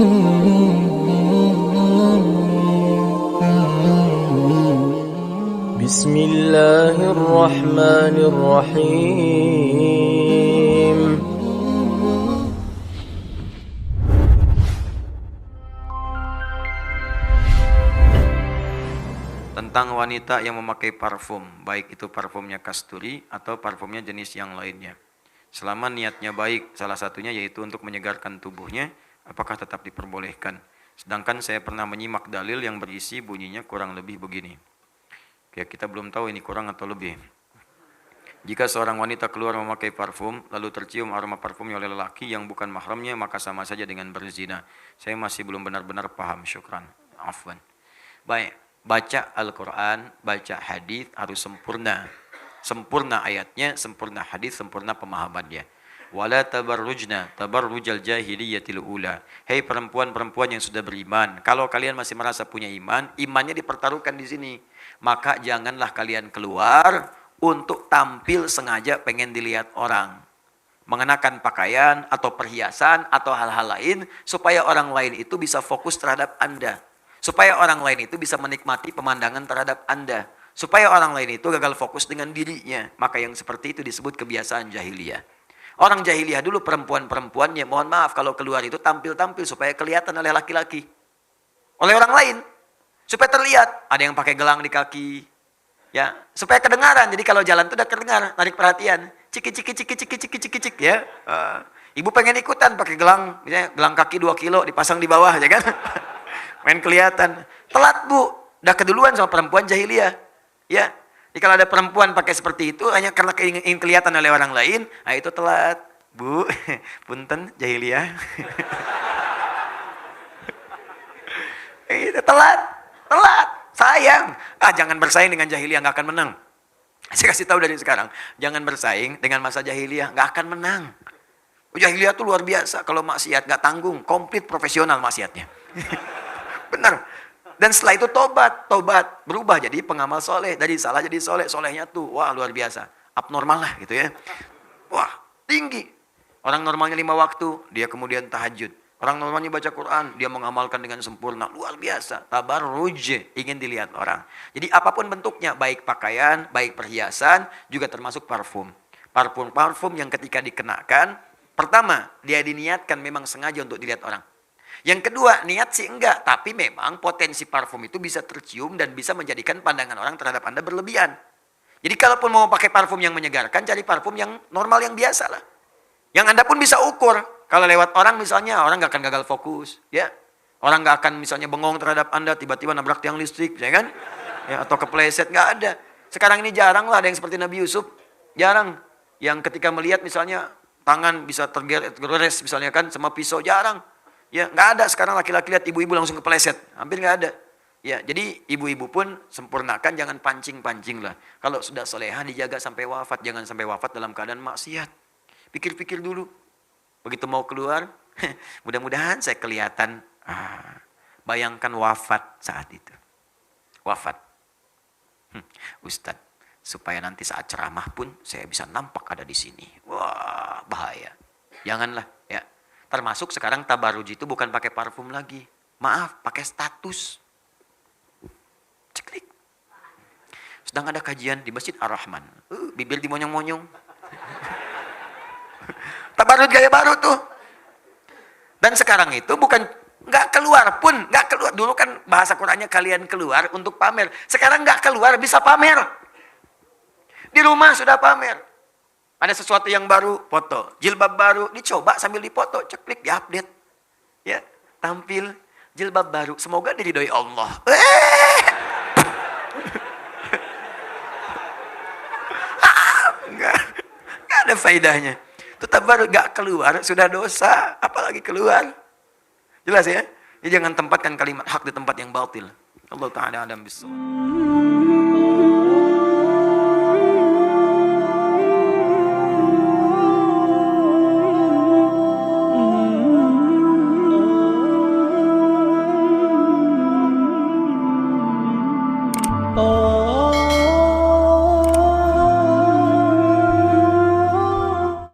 Bismillahirrahmanirrahim. Tentang wanita yang memakai parfum, baik itu parfumnya kasturi atau parfumnya jenis yang lainnya. Selama niatnya baik, salah satunya yaitu untuk menyegarkan tubuhnya, apakah tetap diperbolehkan? Sedangkan saya pernah menyimak dalil yang berisi bunyinya kurang lebih begini. Ya, kita belum tahu ini kurang atau lebih. Jika seorang wanita keluar memakai parfum, lalu tercium aroma parfumnya oleh lelaki yang bukan mahramnya, maka sama saja dengan berzina. Saya masih belum benar-benar paham, syukran. Afwan. Baik, baca Al-Quran, baca hadis harus sempurna. Sempurna ayatnya, sempurna hadis, sempurna pemahamannya. Wala tabarrujna tabarrujal jahiliyatil ula. Hei perempuan-perempuan yang sudah beriman, kalau kalian masih merasa punya iman, imannya dipertaruhkan di sini. Maka janganlah kalian keluar untuk tampil sengaja pengen dilihat orang. Mengenakan pakaian atau perhiasan atau hal-hal lain supaya orang lain itu bisa fokus terhadap Anda. Supaya orang lain itu bisa menikmati pemandangan terhadap Anda. Supaya orang lain itu gagal fokus dengan dirinya. Maka yang seperti itu disebut kebiasaan jahiliyah. Orang jahiliyah dulu perempuan-perempuannya, mohon maaf kalau keluar itu tampil-tampil supaya kelihatan oleh laki-laki. Oleh orang lain. Supaya terlihat. Ada yang pakai gelang di kaki. Ya, supaya kedengaran. Jadi kalau jalan itu udah kedengar, tarik perhatian. Ciki ciki ciki ciki ciki ciki cik ya. Ibu pengen ikutan pakai gelang, misalnya gelang kaki 2 kilo dipasang di bawah ya kan. Main kelihatan. Telat Bu, udah keduluan sama perempuan jahiliyah. Ya. Jadi kalau ada perempuan pakai seperti itu hanya karena ingin kelihatan oleh orang lain, nah itu telat. Bu, punten jahiliyah. Itu telat. Telat. Sayang. Jangan bersaing dengan jahiliyah, nggak akan menang. Saya kasih tahu dari sekarang, jangan bersaing dengan masa jahiliyah, nggak akan menang. Jahiliyah tuh luar biasa, kalau maksiat nggak tanggung, komplit profesional maksiatnya. Benar. Dan setelah itu tobat, berubah jadi pengamal soleh, dari salah jadi soleh, solehnya tuh, wah luar biasa, abnormal lah gitu ya. Wah tinggi. Orang normalnya 5 waktu, dia kemudian tahajud. Orang normalnya baca Quran, dia mengamalkan dengan sempurna. Luar biasa. Tabarruj, ingin dilihat orang. Jadi apapun bentuknya, baik pakaian, baik perhiasan, juga termasuk parfum. Parfum yang ketika dikenakan, pertama, dia diniatkan memang sengaja untuk dilihat orang. Yang kedua, niat sih enggak. Tapi memang potensi parfum itu bisa tercium dan bisa menjadikan pandangan orang terhadap Anda berlebihan. Jadi kalaupun mau pakai parfum yang menyegarkan, cari parfum yang normal, yang biasa lah. Yang Anda pun bisa ukur. Kalau lewat orang misalnya, orang nggak akan gagal fokus, ya. Orang nggak akan misalnya bengong terhadap Anda, tiba-tiba nabrak tiang listrik, ya kan? Ya, atau kepleset, nggak ada. Sekarang ini jarang lah ada yang seperti Nabi Yusuf, jarang. Yang ketika melihat misalnya tangan bisa tergores misalnya kan, sama pisau, jarang. Ya, nggak ada sekarang laki-laki lihat ibu-ibu langsung kepleset, hampir nggak ada. Ya, jadi ibu-ibu pun sempurnakan, jangan pancing-pancing lah. Kalau sudah soleha dijaga sampai wafat, jangan sampai wafat dalam keadaan maksiat. Pikir-pikir dulu. Begitu mau keluar, mudah-mudahan saya kelihatan. Bayangkan wafat saat itu. Wafat. Ustadz, supaya nanti saat ceramah pun saya bisa nampak ada di sini. Wah, bahaya. Janganlah. Ya. Termasuk sekarang tabarruj itu bukan pakai parfum lagi. Maaf, pakai status. Ceklik. Sedang ada kajian di Masjid Ar-Rahman. Bibir dimonyong-monyong. Tabarruj gaya baru tuh. Dan sekarang itu bukan nggak keluar pun, nggak keluar. Dulu kan bahasa Qurannya kalian keluar untuk pamer. Sekarang nggak keluar bisa pamer. Di rumah sudah pamer. Ada sesuatu yang baru, foto. Jilbab baru, dicoba sambil dipoto, ceklik, diupdate. Ya, tampil jilbab baru. Semoga diridhoi Allah. Enggak ada faedahnya. Tetap baru gak keluar, sudah dosa, apalagi keluar. Jelas ya? Jadi jangan tempatkan kalimat hak di tempat yang batil. Allah Ta'ala alam bisawab.